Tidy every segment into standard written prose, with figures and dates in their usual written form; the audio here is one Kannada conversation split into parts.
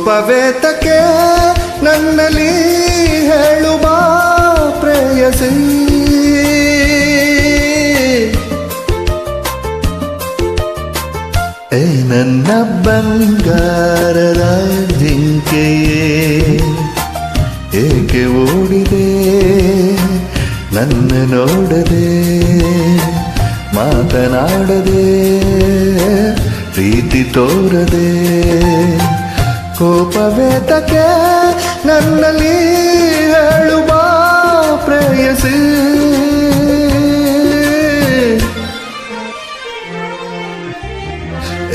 ಕೋಪವೇತಕ್ಕೆ ನನ್ನಲ್ಲಿ ಹೇಳುವ ಪ್ರೇಯಸಿ ಏ ನನ್ನ ಬಂಗಾರದ ಜಿಂಕೆಯೇ ಏಕೆ ಓಡಿದೆ ನನ್ನ ನೋಡದೆ ಮಾತನಾಡದೆ ಪ್ರೀತಿ ತೋರದೆ ಕೋಪವೇತಕ್ಕೆ ನನ್ನಲ್ಲಿ ಹೇಳುವ ಪ್ರೇಯಸಿ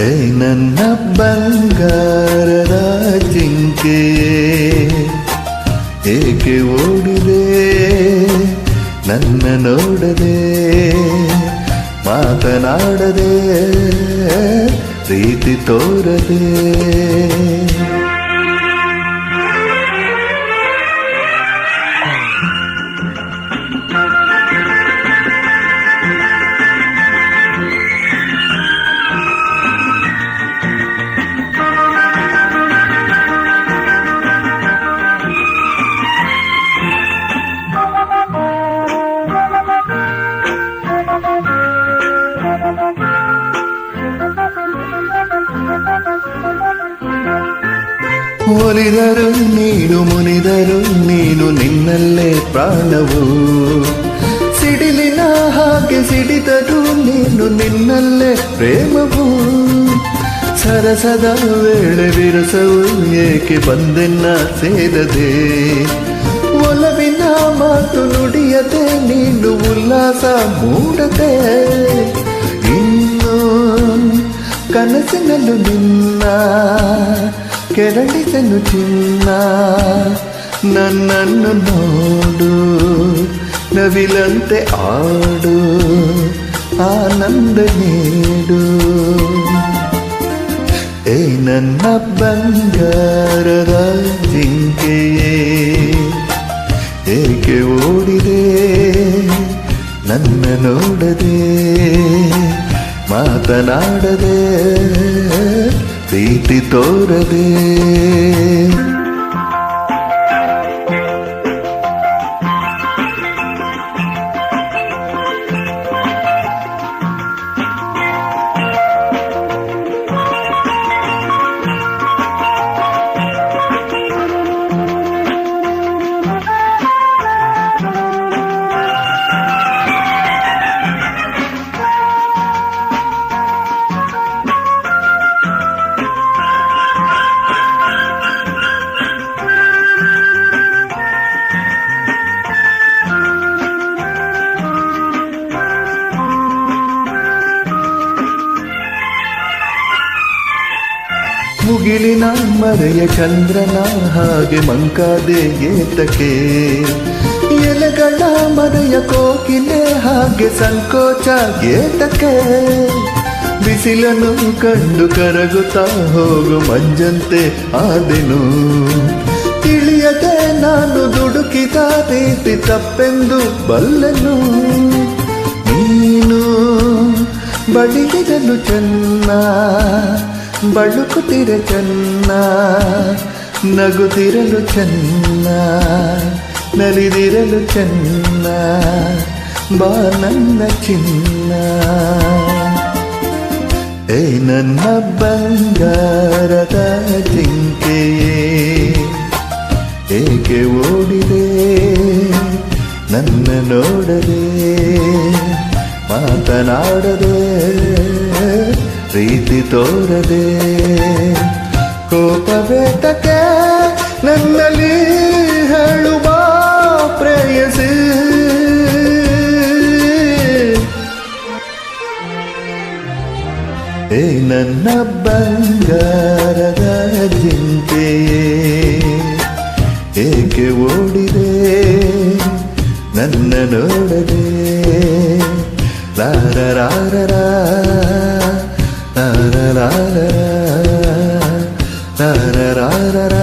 ಏ ನನ್ನ ಬಂಗಾರದ ಜಿಂಕೆಯೇ ಏಕೆ ಓಡಿದೆ ನನ್ನ ನೋಡದೆ ಮಾತನಾಡದೆ ಪ್ರೀತಿ ತೋರದೆ ಒಲಿದರು ನೀನು ಮುನಿದರು ನೀನು ನಿನ್ನಲ್ಲೇ ಪ್ರಾಣವು ಸಿಡಿಲಿನ ಹಾಗೆ ಸಿಡಿದರು ನೀನು ನಿನ್ನಲ್ಲೇ ಪ್ರೇಮವು ಸರಸದ ವೇಳೆ ವಿರಸವು ಏಕೆ ಬಂದೆನ್ನ ಸೇರದೆ ಒಲವಿನ ಮಾತು ನುಡಿಯದೆ ನೀನು ಉಲ್ಲಾಸ ಮೂಡದೆ ಇನ್ನು ಕನಸಿನಲ್ಲೂ ನಿನ್ನ ಕೆರಳಿಸಲು ಚಿನ್ನ ನನ್ನನ್ನು ನೋಡು ನವಿಲಂತೆ ಆಡು ಆನಂದ ನೀಡು ಏ ನನ್ನ ಬಂಗಾರದ ಜಿಂಕೆಯೇ ಏಕೆ ಓಡಿದೆ ನನ್ನ ನೋಡದೆ ಮಾತನಾಡದೆ ಪ್ರೀತಿ ತೋರದೆ ಮುಗಿಲಿನ ಮರೆಯ ಚಂದ್ರನ ಹಾಗೆ ಮಂಕಾದೆ ಏತಕ್ಕೆ ಎಲೆಗಳ ಮರೆಯ ಕೋಕಿಲೆ ಹಾಗೆ ಸಂಕೋಚ ಏತಕ್ಕೆ ಬಿಸಿಲನ್ನು ಕಂಡು ಕರಗುತ್ತಾ ಹೋಗು ಮಂಜಂತೆ ಆದೆನು ತಿಳಿಯದೆ ನಾನು ದುಡುಕಿದ ರೀತಿ ತಪ್ಪೆಂದು ಬಲ್ಲೆನು ನೀನು ಬಡಿಗಿರಲು ಚೆನ್ನ ಬಳುಕುತ್ತಿರ ಚೆನ್ನ ನಗುತ್ತಿರಲು ಚೆನ್ನ ನಲಿದಿರಲು ಚೆನ್ನ ಬಾ ನನ್ನ ಚಿನ್ನ ಏ ನನ್ನ ಬಂಗಾರದ ಜಿಂಕೆಯೇ ಏಕೆ ಓಡಿದೆ ನನ್ನ ನೋಡದೆ ಮಾತನಾಡದೆ ಪ್ರೀತಿ ತೋರದೆ ಕೋಪವೇತಕ್ಕೆ ನನ್ನಲ್ಲಿ ಹೇಳುವ ಪ್ರೇಯಸಿ ಏ ನನ್ನ ಬಂಗಾರದ ಜಿಂಕೆಯೇ ಏಕೆ ಓಡಿದೆ ನನ್ನ ನೋಡದೆ ಲಾರರಾರರ ಲಾರರಾರರ ಲಾರರಾರರ